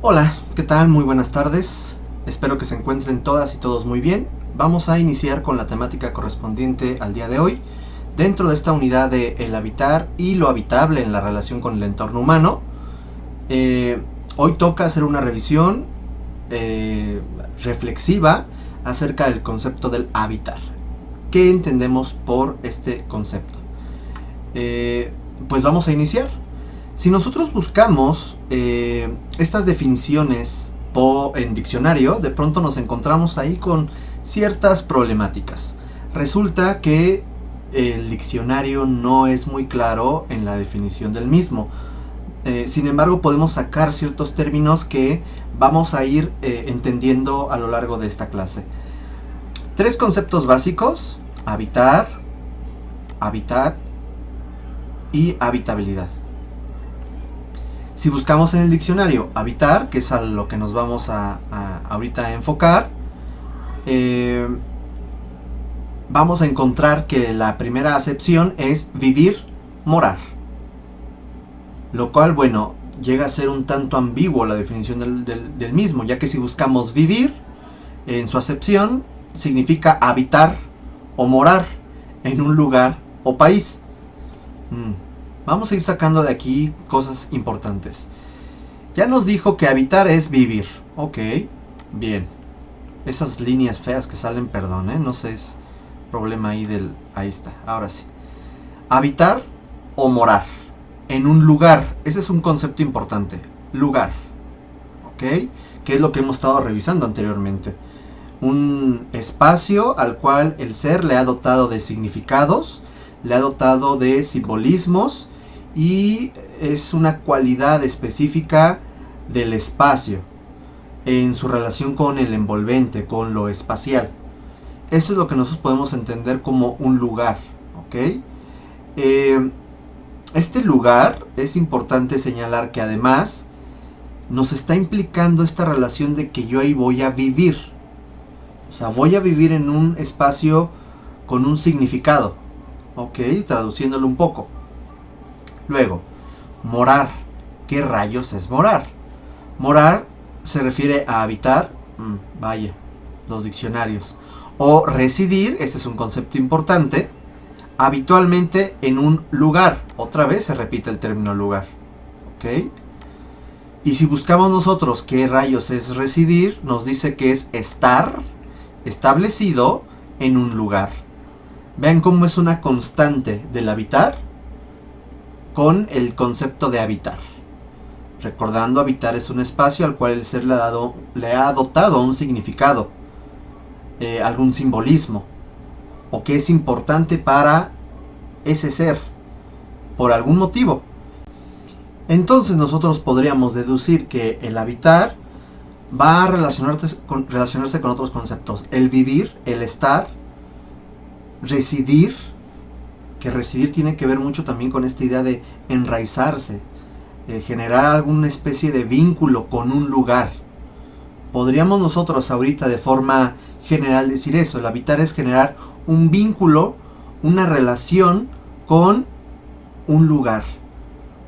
Hola, ¿qué tal? Muy buenas tardes. Espero que se encuentren todas y todos muy bien. Vamos a iniciar con la temática correspondiente al día de hoy, dentro de esta unidad de el habitar y lo habitable en la relación con el entorno humano. Hoy toca hacer una revisión reflexiva acerca del concepto del habitar. ¿Qué entendemos por este concepto? Pues vamos a iniciar. Si nosotros buscamos estas definiciones en diccionario, de pronto nos encontramos ahí con ciertas problemáticas. Resulta que el diccionario no es muy claro en la definición del mismo. Sin embargo, podemos sacar ciertos términos que vamos a ir entendiendo a lo largo de esta clase. Tres conceptos básicos: habitar, habitat y habitabilidad. Si buscamos en el diccionario habitar, que es a lo que nos vamos a ahorita a enfocar, vamos a encontrar que la primera acepción es vivir, morar. Lo cual, bueno, llega a ser un tanto ambiguo la definición del mismo, ya que si buscamos vivir, en su acepción, significa habitar o morar en un lugar o país. Vamos a ir sacando de aquí cosas importantes. Ya nos dijo que habitar es vivir. Ok, bien. Esas líneas feas que salen, perdón, no sé, es problema ahí del... Ahí está, ahora sí. Habitar o morar en un lugar. Ese es un concepto importante. Lugar. Ok, que es lo que hemos estado revisando anteriormente. Un espacio al cual el ser le ha dotado de significados, le ha dotado de simbolismos, y es una cualidad específica del espacio en su relación con el envolvente, con lo espacial. Eso es lo que nosotros podemos entender como un lugar, ¿ok? Este lugar es importante señalar que además nos está implicando esta relación de que yo ahí voy a vivir. O sea, voy a vivir en un espacio con un significado, ¿ok? Traduciéndolo un poco. Luego, morar. ¿Qué rayos es morar? Morar se refiere a habitar, vaya, los diccionarios. O residir, este es un concepto importante, habitualmente en un lugar. Otra vez se repite el término lugar. ¿Ok? Y si buscamos nosotros qué rayos es residir, nos dice que es estar establecido en un lugar. Vean cómo es una constante del habitar con el concepto de habitar. Recordando, habitar es un espacio al cual el ser le ha dotado un significado, algún simbolismo, o que es importante para ese ser, por algún motivo. Entonces nosotros podríamos deducir que el habitar va a relacionarse con otros conceptos. El vivir, el estar, residir, que residir tiene que ver mucho también con esta idea de enraizarse, generar alguna especie de vínculo con un lugar. Podríamos nosotros ahorita de forma general decir eso. El habitar es generar un vínculo, una relación con un lugar,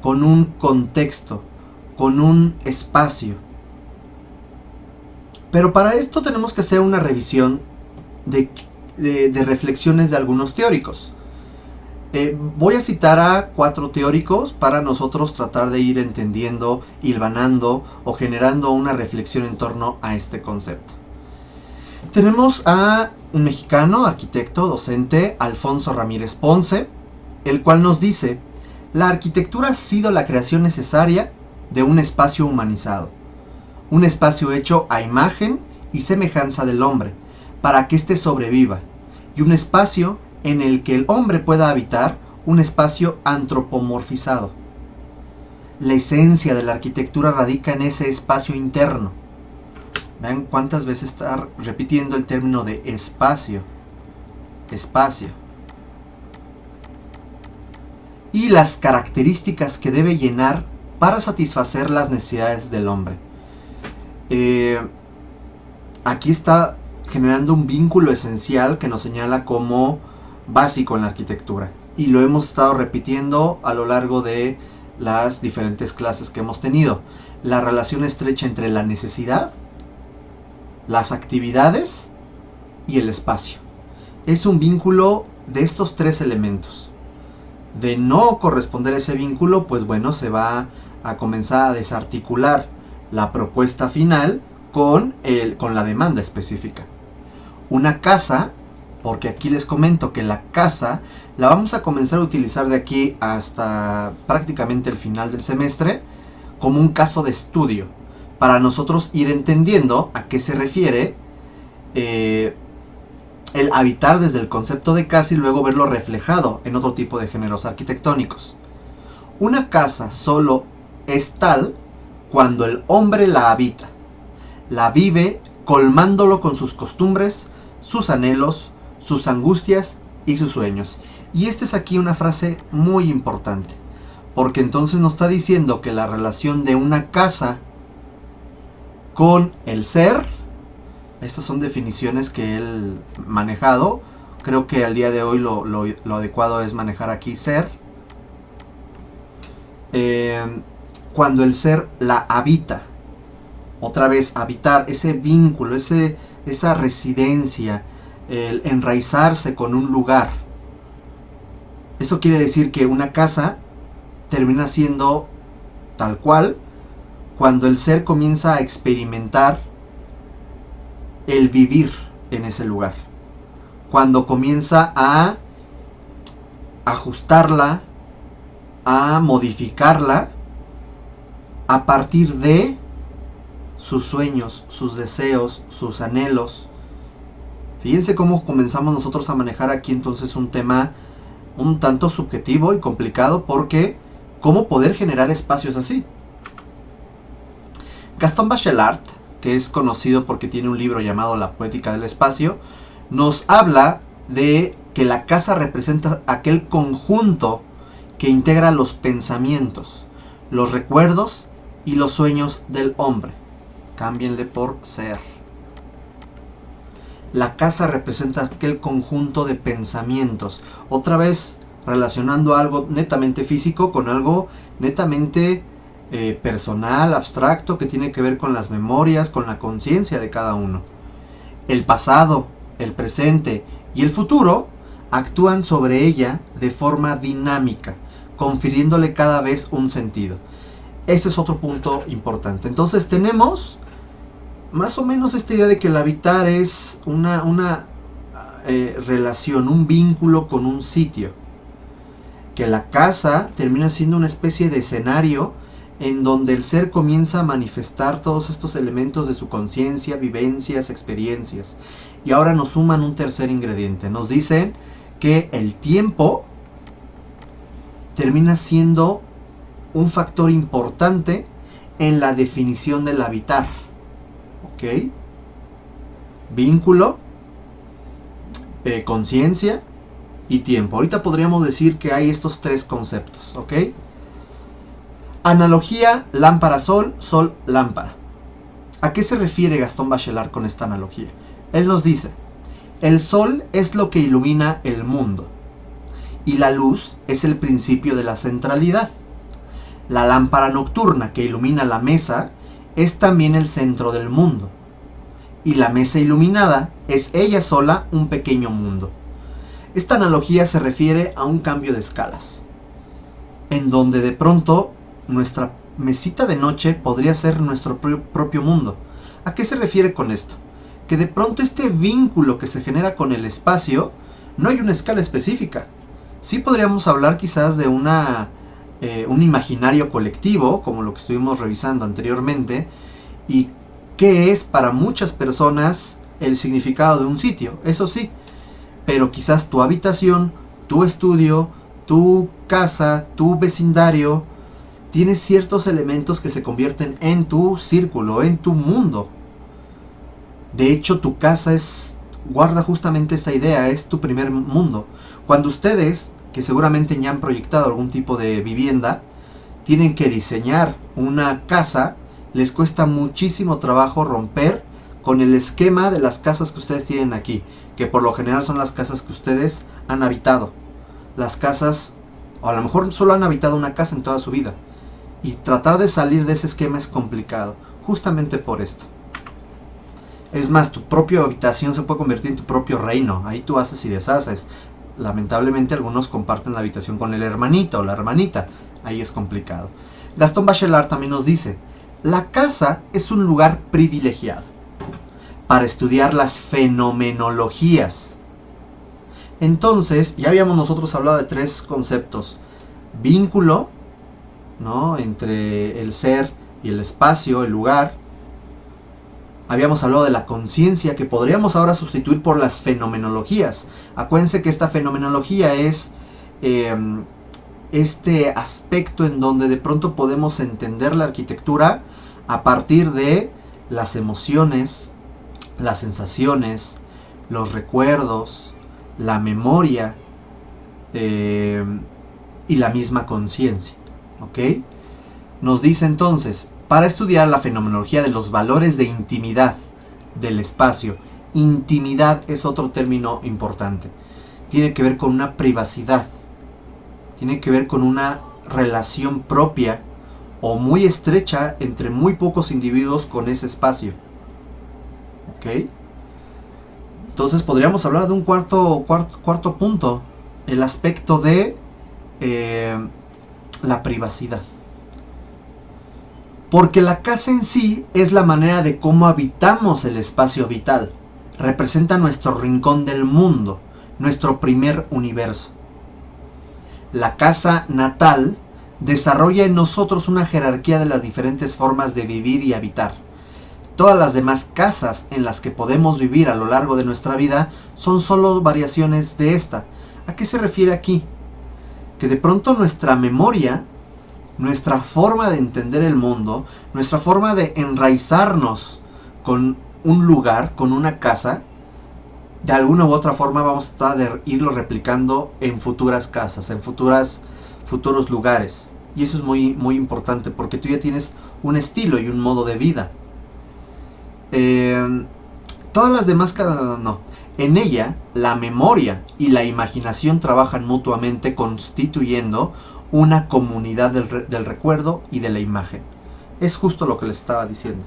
con un contexto, con un espacio. Pero para esto tenemos que hacer una revisión de reflexiones de algunos teóricos. Voy a citar a 4 teóricos para nosotros tratar de ir entendiendo, hilvanando o generando una reflexión en torno a este concepto. Tenemos a un mexicano, arquitecto, docente, Alfonso Ramírez Ponce, el cual nos dice: la arquitectura ha sido la creación necesaria de un espacio humanizado, un espacio hecho a imagen y semejanza del hombre, para que éste sobreviva, y un espacio en el que el hombre pueda habitar, un espacio antropomorfizado. La esencia de la arquitectura radica en ese espacio interno. Vean cuántas veces está repitiendo el término de espacio. Espacio. Y las características que debe llenar para satisfacer las necesidades del hombre. Aquí está generando un vínculo esencial que nos señala como básico en la arquitectura, y lo hemos estado repitiendo a lo largo de las diferentes clases que hemos tenido. La relación estrecha entre la necesidad, las actividades y el espacio. Es un vínculo de estos tres elementos. De no corresponder a ese vínculo, pues bueno, se va a comenzar a desarticular la propuesta final con la demanda específica. Una casa, porque aquí les comento que la casa la vamos a comenzar a utilizar de aquí hasta prácticamente el final del semestre como un caso de estudio, para nosotros ir entendiendo a qué se refiere el habitar desde el concepto de casa y luego verlo reflejado en otro tipo de géneros arquitectónicos. Una casa solo es tal cuando el hombre la habita, la vive colmándolo con sus costumbres, sus anhelos, sus angustias y sus sueños. Y esta es aquí una frase muy importante, porque entonces nos está diciendo que la relación de una casa con el ser, estas son definiciones que él manejado, creo que al día de hoy lo adecuado es manejar aquí ser, cuando el ser la habita, otra vez habitar, ese vínculo, esa residencia, el enraizarse con un lugar. Eso quiere decir que una casa termina siendo tal cual cuando el ser comienza a experimentar el vivir en ese lugar. Cuando comienza a ajustarla, a modificarla a partir de sus sueños, sus deseos, sus anhelos. Fíjense cómo comenzamos nosotros a manejar aquí entonces un tema un tanto subjetivo y complicado, porque ¿cómo poder generar espacios así? Gaston Bachelard, que es conocido porque tiene un libro llamado La Poética del Espacio, nos habla de que la casa representa aquel conjunto que integra los pensamientos, los recuerdos y los sueños del hombre. Cámbienle por ser. La casa representa aquel conjunto de pensamientos. Otra vez relacionando algo netamente físico con algo netamente personal, abstracto, que tiene que ver con las memorias, con la conciencia de cada uno. El pasado, el presente y el futuro actúan sobre ella de forma dinámica, confiriéndole cada vez un sentido. Ese es otro punto importante. Entonces tenemos más o menos esta idea de que el habitar es una relación, un vínculo con un sitio. Que la casa termina siendo una especie de escenario en donde el ser comienza a manifestar todos estos elementos de su conciencia, vivencias, experiencias. Y ahora nos suman un tercer ingrediente. Nos dicen que el tiempo termina siendo un factor importante en la definición del habitar. ¿Ok? Vínculo, conciencia y tiempo. Ahorita podríamos decir que hay estos tres conceptos. ¿Ok? Analogía lámpara-sol, sol-lámpara. ¿A qué se refiere Gaston Bachelard con esta analogía? Él nos dice: el sol es lo que ilumina el mundo y la luz es el principio de la centralidad. La lámpara nocturna que ilumina la mesa es también el centro del mundo, y la mesa iluminada es ella sola un pequeño mundo. Esta analogía se refiere a un cambio de escalas, en donde de pronto nuestra mesita de noche podría ser nuestro propio mundo. ¿A qué se refiere con esto? Que de pronto este vínculo que se genera con el espacio, no hay una escala específica. Sí podríamos hablar quizás de un imaginario colectivo, como lo que estuvimos revisando anteriormente, y qué es para muchas personas el significado de un sitio, eso sí, pero quizás tu habitación, tu estudio, tu casa, tu vecindario, tiene ciertos elementos que se convierten en tu círculo, en tu mundo. De hecho, tu casa guarda justamente esa idea, es tu primer mundo. Cuando ustedes, que seguramente ya han proyectado algún tipo de vivienda, tienen que diseñar una casa, les cuesta muchísimo trabajo romper con el esquema de las casas que ustedes tienen aquí, que por lo general son las casas que ustedes han habitado. Las casas, o a lo mejor solo han habitado una casa en toda su vida, Y tratar de salir de ese esquema es complicado, justamente por esto. Es más, tu propia habitación se puede convertir en tu propio reino. Ahí tú haces y deshaces. Lamentablemente algunos comparten la habitación con el hermanito o la hermanita. Ahí es complicado. Gastón Bachelard también nos dice: la casa es un lugar privilegiado para estudiar las fenomenologías. Entonces, ya habíamos nosotros hablado de 3 conceptos. Vínculo, ¿no?, entre el ser y el espacio, el lugar. Habíamos hablado de la conciencia, que podríamos ahora sustituir por las fenomenologías. Acuérdense que esta fenomenología es este aspecto en donde de pronto podemos entender la arquitectura a partir de las emociones, las sensaciones, los recuerdos, la memoria y la misma conciencia. ¿Ok? Nos dice entonces: para estudiar la fenomenología de los valores de intimidad del espacio. Intimidad es otro término importante. Tiene que ver con una privacidad. Tiene que ver con una relación propia o muy estrecha entre muy pocos individuos con ese espacio. ¿Ok? Entonces podríamos hablar de un cuarto punto. El aspecto de la privacidad. Porque la casa en sí es la manera de cómo habitamos el espacio vital. Representa nuestro rincón del mundo, nuestro primer universo. La casa natal desarrolla en nosotros una jerarquía de las diferentes formas de vivir y habitar. Todas las demás casas en las que podemos vivir a lo largo de nuestra vida son solo variaciones de esta. ¿A qué se refiere aquí? Que de pronto nuestra memoria, nuestra forma de entender el mundo, nuestra forma de enraizarnos con un lugar, con una casa, de alguna u otra forma vamos a tratar de irlo replicando en futuras casas, en futuros lugares. Y eso es muy, muy importante, porque tú ya tienes un estilo y un modo de vida. Todas las demás casas, no. En ella, la memoria y la imaginación trabajan mutuamente, constituyendo una comunidad del recuerdo y de la imagen. Es justo lo que les estaba diciendo.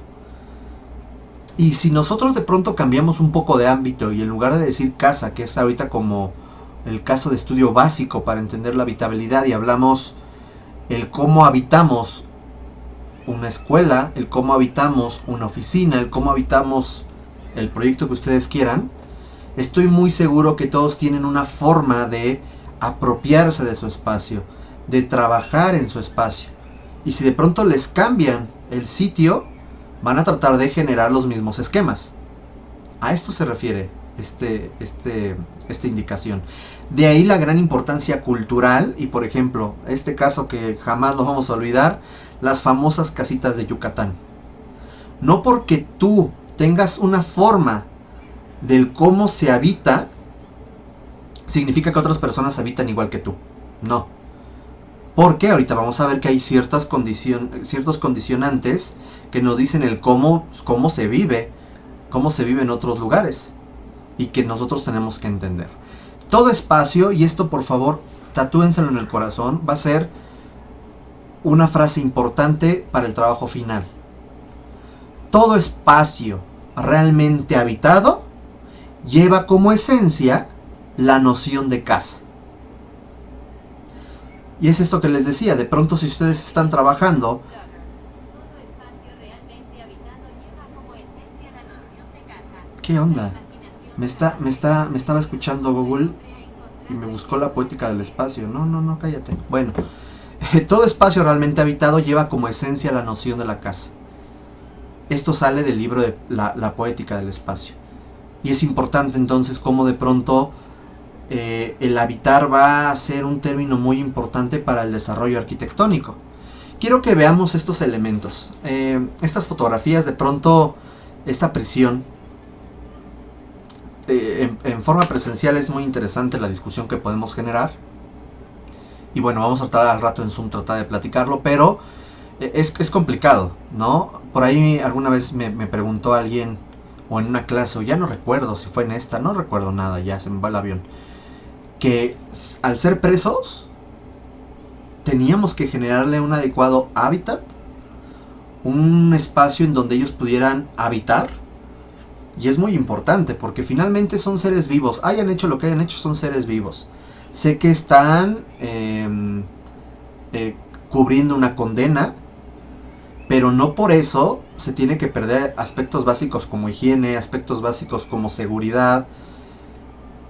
Y si nosotros de pronto cambiamos un poco de ámbito y en lugar de decir casa, que es ahorita como el caso de estudio básico para entender la habitabilidad, y hablamos el cómo habitamos una escuela, el cómo habitamos una oficina, el cómo habitamos el proyecto que ustedes quieran, estoy muy seguro que todos tienen una forma de apropiarse de su espacio, de trabajar en su espacio. Y si de pronto les cambian el sitio, van a tratar de generar los mismos esquemas. A esto se refiere esta indicación. De ahí la gran importancia cultural y, por ejemplo, este caso que jamás lo vamos a olvidar, las famosas casitas de Yucatán. No porque tú tengas una forma del cómo se habita, significa que otras personas habitan igual que tú. No. Porque ahorita vamos a ver que hay ciertos condicionantes que nos dicen el cómo se vive en otros lugares y que nosotros tenemos que entender. Todo espacio, y esto por favor tatúenselo en el corazón, va a ser una frase importante para el trabajo final. Todo espacio realmente habitado lleva como esencia la noción de casa. Y es esto que les decía, de pronto si ustedes están trabajando, ¿qué onda? Me estaba escuchando Google y me buscó la poética del espacio. No, cállate. Bueno, todo espacio realmente habitado lleva como esencia la noción de la casa. Esto sale del libro de la poética del espacio. Y es importante entonces cómo de pronto el habitar va a ser un término muy importante para el desarrollo arquitectónico. Quiero que veamos estos elementos. Estas fotografías, de pronto, esta prisión. En forma presencial es muy interesante la discusión que podemos generar. Y bueno, vamos a tratar al rato en Zoom tratar de platicarlo, pero es complicado, ¿no? Por ahí alguna vez me preguntó alguien, o en una clase, o ya no recuerdo si fue en esta, no recuerdo nada, ya se me va el avión, que al ser presos teníamos que generarle un adecuado hábitat, un espacio en donde ellos pudieran habitar. Y es muy importante porque finalmente son seres vivos, hayan hecho lo que hayan hecho, son seres vivos. Sé que están cubriendo una condena, pero no por eso se tiene que perder aspectos básicos como higiene, aspectos básicos como seguridad.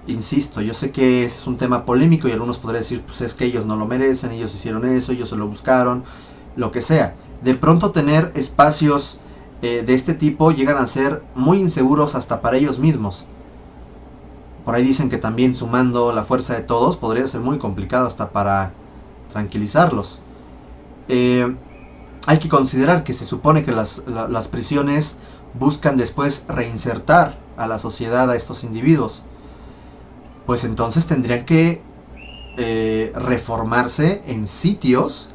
Insisto, yo sé que es un tema polémico y algunos podrían decir, pues es que ellos no lo merecen, ellos hicieron eso, ellos se lo buscaron, lo que sea. De pronto tener espacios de este tipo llegan a ser muy inseguros hasta para ellos mismos. Por ahí dicen que también sumando la fuerza de todos podría ser muy complicado hasta para tranquilizarlos. Hay que considerar que se supone que las prisiones buscan después reinsertar a la sociedad a estos individuos. Pues entonces tendrían que reformarse en sitios,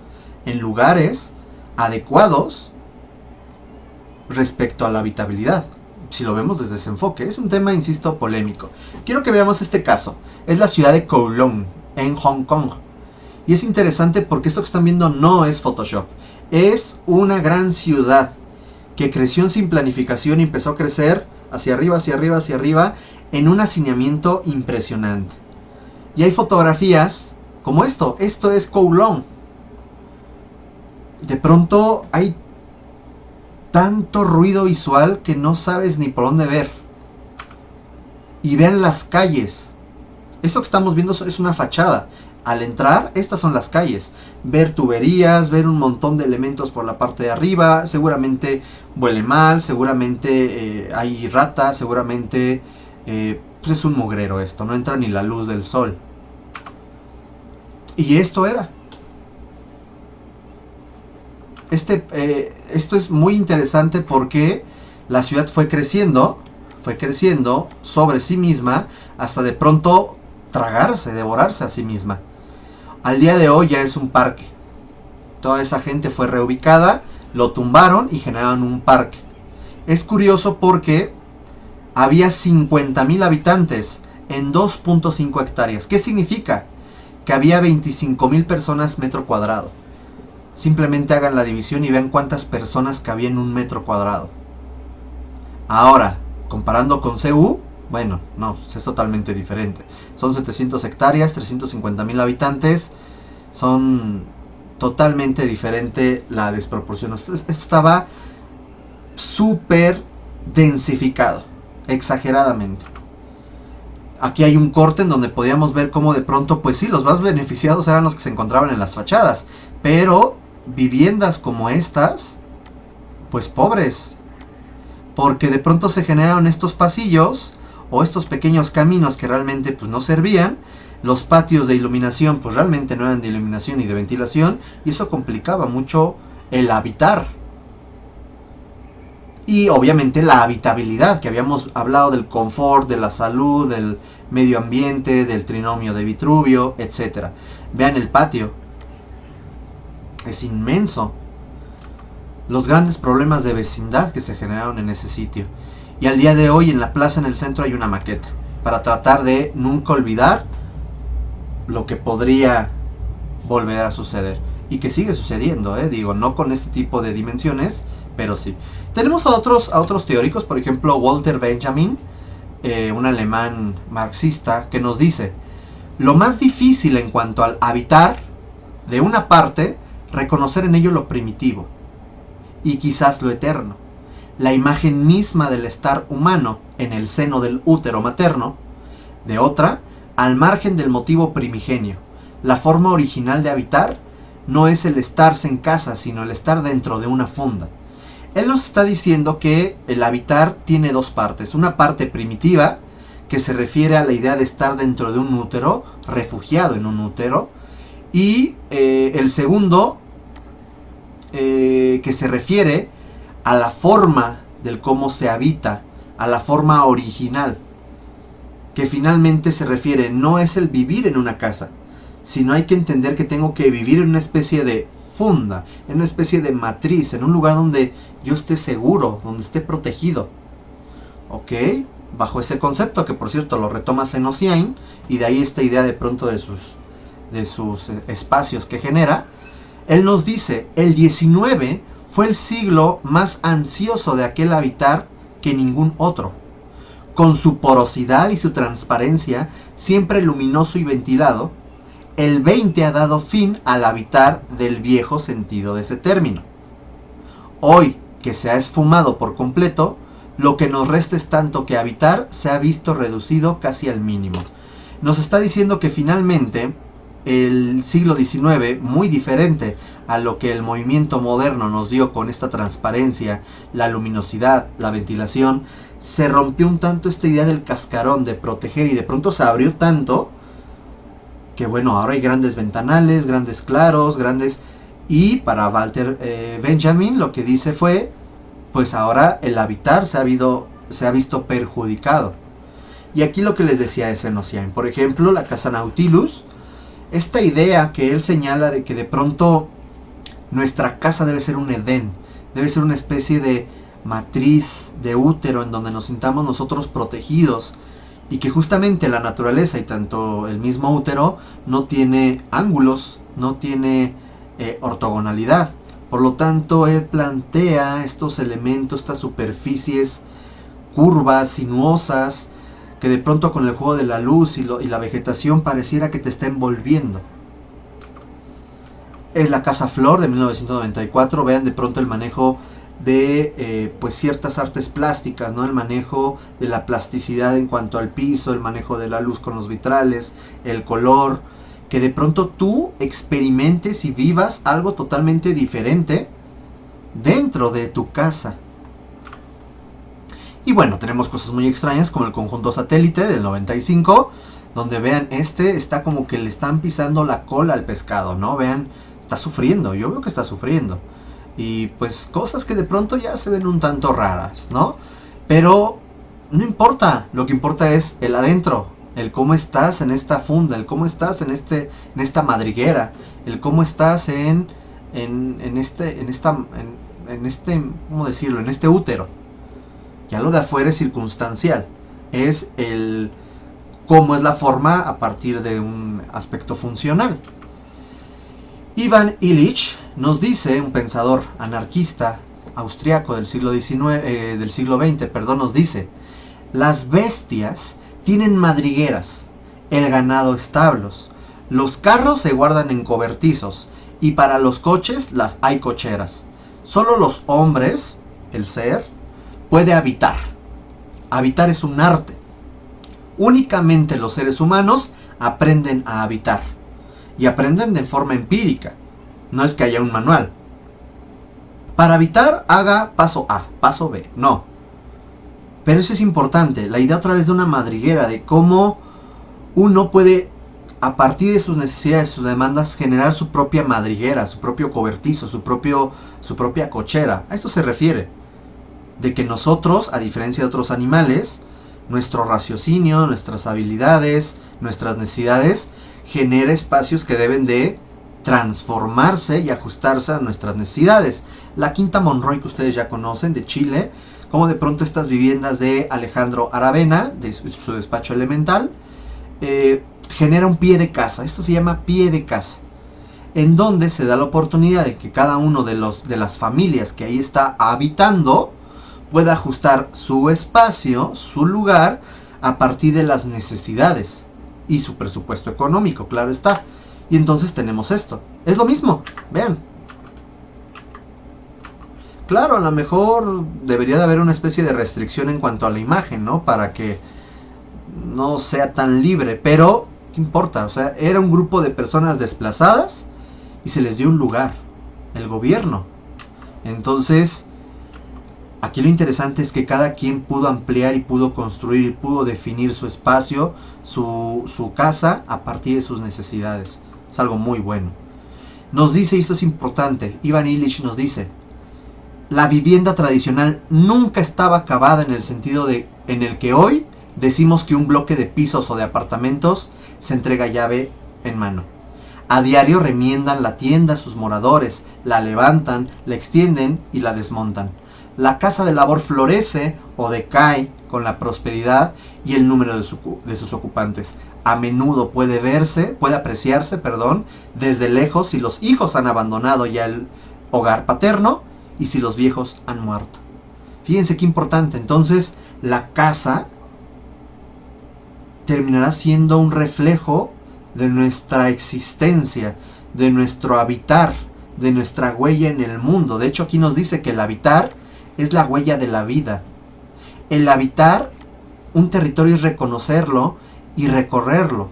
en lugares adecuados respecto a la habitabilidad. Si lo vemos desde ese enfoque, es un tema, insisto, polémico. Quiero que veamos este caso. Es la ciudad de Kowloon, en Hong Kong. Y es interesante porque esto que están viendo no es Photoshop. Es una gran ciudad que creció sin planificación y empezó a crecer hacia arriba, hacia arriba, hacia arriba, en un hacinamiento impresionante. Y hay fotografías como esto. Esto es Kowloon. De pronto hay tanto ruido visual que no sabes ni por dónde ver. Y vean las calles. Esto que estamos viendo es una fachada. Al entrar, estas son las calles. Ver tuberías, ver un montón de elementos por la parte de arriba. Seguramente huele mal, seguramente hay ratas, seguramente pues es un mugrero esto. No entra ni la luz del sol. Y esto era. Esto es muy interesante porque la ciudad fue creciendo sobre sí misma hasta de pronto tragarse, devorarse a sí misma. Al día de hoy ya es un parque. Toda esa gente fue reubicada, lo tumbaron y generaron un parque. Es curioso porque había 50,000 habitantes en 2.5 hectáreas. ¿Qué significa? Que había 25,000 personas metro cuadrado. Simplemente hagan la división y vean cuántas personas cabían en un metro cuadrado. Ahora, comparando con CU, bueno, no, es totalmente diferente. Son 700 hectáreas, 350,000 habitantes. Son totalmente diferente la desproporción. Esto estaba súper densificado, exageradamente. Aquí hay un corte en donde podíamos ver cómo de pronto, pues sí, los más beneficiados eran los que se encontraban en las fachadas. Pero viviendas como estas, pues pobres. Porque de pronto se generaron estos pasillos o estos pequeños caminos que realmente pues no servían. Los patios de iluminación pues realmente no eran de iluminación ni de ventilación. Y eso complicaba mucho el habitar. Y obviamente la habitabilidad, que habíamos hablado del confort, de la salud, del medio ambiente, del trinomio de Vitruvio, etc. Vean el patio. Es inmenso. Los grandes problemas de vecindad que se generaron en ese sitio. Y al día de hoy en la plaza en el centro hay una maqueta. Para tratar de nunca olvidar lo que podría volver a suceder. Y que sigue sucediendo, digo, no con este tipo de dimensiones, pero sí. Tenemos a otros teóricos, por ejemplo Walter Benjamin, un alemán marxista, que nos dice: lo más difícil en cuanto al habitar, de una parte, reconocer en ello lo primitivo, y quizás lo eterno, la imagen misma del estar humano en el seno del útero materno; de otra, al margen del motivo primigenio, la forma original de habitar no es el estarse en casa, sino el estar dentro de una funda. Él nos está diciendo que el habitar tiene dos partes. Una parte primitiva, que se refiere a la idea de estar dentro de un útero, refugiado en un útero. Y el segundo, que se refiere a la forma del cómo se habita, a la forma original. Que finalmente se refiere, no es el vivir en una casa, sino hay que entender que tengo que vivir en una especie de funda, en una especie de matriz, en un lugar donde yo esté seguro, donde esté protegido. ¿Ok? Bajo ese concepto, que por cierto lo retoma Senosiain, y de ahí esta idea de pronto de sus de sus espacios que genera, él nos dice, el 19 fue el siglo más ansioso de aquel habitar que ningún otro. Con su porosidad y su transparencia, siempre luminoso y ventilado, el 20 ha dado fin al habitar del viejo sentido de ese término. Hoy, que se ha esfumado por completo, lo que nos resta es tanto que habitar se ha visto reducido casi al mínimo. Nos está diciendo que finalmente el siglo XIX, muy diferente a lo que el movimiento moderno nos dio con esta transparencia, la luminosidad, la ventilación, se rompió un tanto esta idea del cascarón, de proteger, y de pronto se abrió tanto que bueno, ahora hay grandes ventanales, grandes claros, grandes... Y para Walter Benjamin lo que dice fue, pues ahora el habitar se ha visto perjudicado. Y aquí lo que les decía es Enochian, por ejemplo, la casa Nautilus, esta idea que él señala de que de pronto nuestra casa debe ser un Edén, debe ser una especie de matriz, de útero, en donde nos sintamos nosotros protegidos, y que justamente la naturaleza y tanto el mismo útero no tiene ángulos, no tiene ortogonalidad. Por lo tanto, él plantea estos elementos, estas superficies curvas, sinuosas, que de pronto con el juego de la luz y la vegetación pareciera que te está envolviendo. Es la Casa Flor de 1994. Vean de pronto el manejo de pues ciertas artes plásticas, ¿no? El manejo de la plasticidad en cuanto al piso, el manejo de la luz con los vitrales, el color, que de pronto tú experimentes y vivas algo totalmente diferente dentro de tu casa. Y bueno, tenemos cosas muy extrañas como el conjunto satélite del 95, donde vean, está como que le están pisando la cola al pescado, ¿no? Vean, está sufriendo, yo veo que está sufriendo. Y pues cosas que de pronto ya se ven un tanto raras, ¿no? Pero no importa, lo que importa es el adentro, el cómo estás en esta funda, el cómo estás en esta madriguera, el cómo estás en ¿cómo decirlo? En este útero. Ya lo de afuera es circunstancial, es el cómo es la forma a partir de un aspecto funcional. Ivan Illich nos dice, un pensador anarquista austriaco del siglo XX, nos dice: las bestias tienen madrigueras, el ganado establos, los carros se guardan en cobertizos y para los coches las hay cocheras. Solo los hombres, el ser, puede habitar. Habitar es un arte. Únicamente los seres humanos aprenden a habitar. Y aprenden de forma empírica. No es que haya un manual. Para habitar, haga paso A, paso B. No. Pero eso es importante. La idea a través de una madriguera, de cómo uno puede, a partir de sus necesidades, sus demandas, generar su propia madriguera, su propio cobertizo, su propia cochera. A esto se refiere. De que nosotros, a diferencia de otros animales, nuestro raciocinio, nuestras habilidades, nuestras necesidades, genera espacios que deben de transformarse y ajustarse a nuestras necesidades. La Quinta Monroy, que ustedes ya conocen, de Chile, como de pronto estas viviendas de Alejandro Aravena, de su despacho elemental, genera un pie de casa. Esto se llama pie de casa, en donde se da la oportunidad de que cada uno de las familias que ahí está habitando pueda ajustar su espacio, su lugar, a partir de las necesidades y su presupuesto económico, claro está. Y entonces tenemos esto. Es lo mismo, vean. Claro, a lo mejor debería de haber una especie de restricción en cuanto a la imagen, ¿no? Para que no sea tan libre, pero ¿qué importa? O sea, era un grupo de personas desplazadas y se les dio un lugar, el gobierno. Entonces, aquí lo interesante es que cada quien pudo ampliar y pudo construir y pudo definir su espacio, su casa, a partir de sus necesidades. Es algo muy bueno. Nos dice, y esto es importante, Ivan Illich nos dice: la vivienda tradicional nunca estaba acabada en el sentido en el que hoy decimos que un bloque de pisos o de apartamentos se entrega llave en mano. A diario remiendan la tienda a sus moradores, la levantan, la extienden y la desmontan. La casa de labor florece o decae con la prosperidad y el número de sus ocupantes. a menudo puede apreciarse, desde lejos si los hijos han abandonado ya el hogar paterno y si los viejos han muerto. Fíjense qué importante. Entonces, la casa terminará siendo un reflejo de nuestra existencia, de nuestro habitar, de nuestra huella en el mundo. De hecho, aquí nos dice que el habitar es la huella de la vida. El habitar un territorio es reconocerlo y recorrerlo.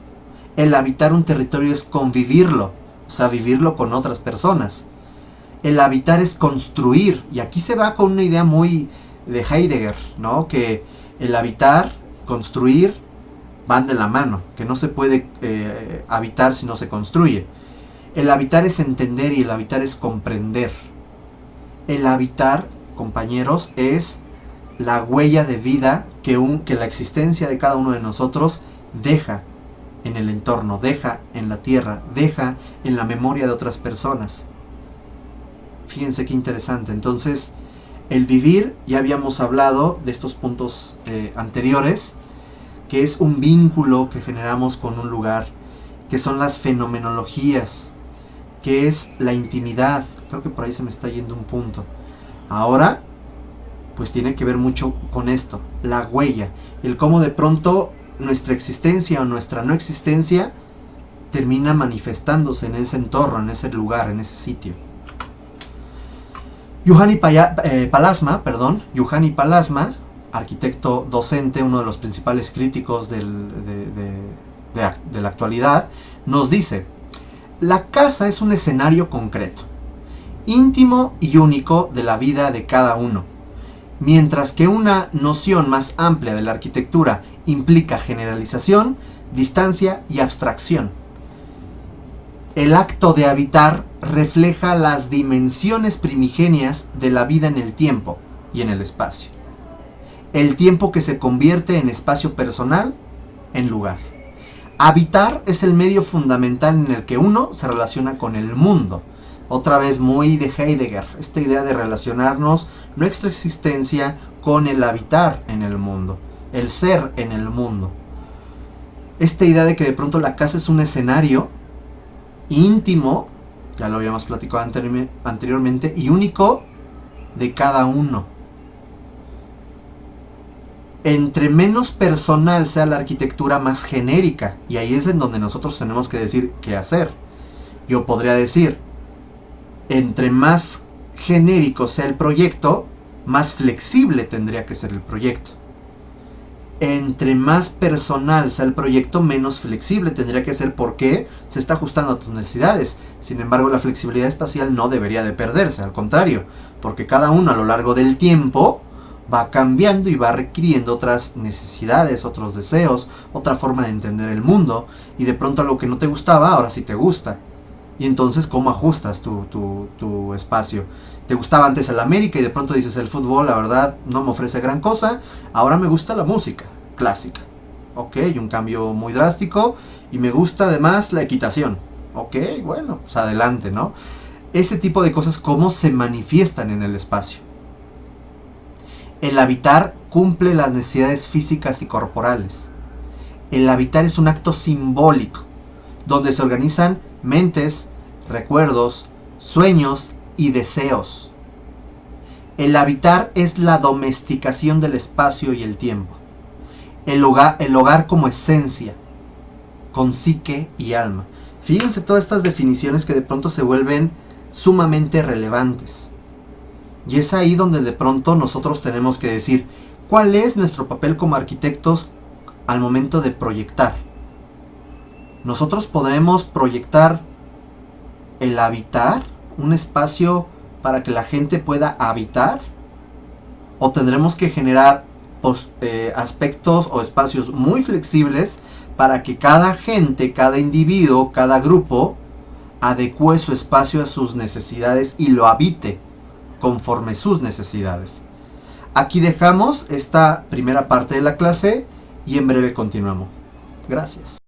El habitar un territorio es convivirlo, o sea, vivirlo con otras personas. El habitar es construir, y aquí se va con una idea muy de Heidegger, ¿no? Que el habitar, construir, van de la mano, que no se puede habitar si no se construye. El habitar es entender y el habitar es comprender. El habitar, compañeros, es la huella de vida que la existencia de cada uno de nosotros deja en el entorno, deja en la tierra, deja en la memoria de otras personas. Fíjense qué interesante. Entonces, el vivir, ya habíamos hablado de estos puntos anteriores, que es un vínculo que generamos con un lugar, que son las fenomenologías, que es la intimidad. Creo que por ahí se me está yendo un punto. Ahora, pues tiene que ver mucho con esto, la huella, el cómo de pronto nuestra existencia o nuestra no existencia termina manifestándose en ese entorno, en ese lugar, en ese sitio. Juhani Pallasmaa, arquitecto docente, uno de los principales críticos de la actualidad, nos dice: la casa es un escenario concreto, íntimo y único de la vida de cada uno, mientras que una noción más amplia de la arquitectura implica generalización, distancia y abstracción. El acto de habitar refleja las dimensiones primigenias de la vida en el tiempo y en el espacio. El tiempo que se convierte en espacio personal, en lugar. Habitar es el medio fundamental en el que uno se relaciona con el mundo. Otra vez muy de Heidegger, esta idea de relacionarnos nuestra existencia con el habitar en el mundo, el ser en el mundo. Esta idea de que de pronto la casa es un escenario íntimo, ya lo habíamos platicado anteriormente, y único de cada uno. Entre menos personal sea la arquitectura, más genérica, y ahí es en donde nosotros tenemos que decir qué hacer. Yo podría decir, entre más genérico sea el proyecto, más flexible tendría que ser el proyecto. Entre más personal sea el proyecto, menos flexible tendría que ser, porque se está ajustando a tus necesidades. Sin embargo, la flexibilidad espacial no debería de perderse, al contrario, porque cada uno a lo largo del tiempo va cambiando y va requiriendo otras necesidades, otros deseos, otra forma de entender el mundo, y de pronto algo que no te gustaba, ahora sí te gusta. Y entonces, ¿cómo ajustas tu espacio? Te gustaba antes el América y de pronto dices, el fútbol, la verdad, no me ofrece gran cosa, ahora me gusta la música clásica. Ok, un cambio muy drástico, y me gusta además la equitación. Ok, bueno, pues adelante, ¿no? Ese tipo de cosas, ¿cómo se manifiestan en el espacio? El habitar cumple las necesidades físicas y corporales. El habitar es un acto simbólico, donde se organizan mentes, recuerdos, sueños y deseos. El habitar es la domesticación del espacio y el tiempo. El hogar como esencia, con psique y alma. Fíjense todas estas definiciones que de pronto se vuelven sumamente relevantes. Y es ahí donde de pronto nosotros tenemos que decir, ¿cuál es nuestro papel como arquitectos al momento de proyectar? Nosotros podremos proyectar el habitar, un espacio para que la gente pueda habitar, o tendremos que generar aspectos o espacios muy flexibles para que cada gente, cada individuo, cada grupo adecue su espacio a sus necesidades y lo habite conforme sus necesidades. Aquí dejamos esta primera parte de la clase y en breve continuamos. Gracias.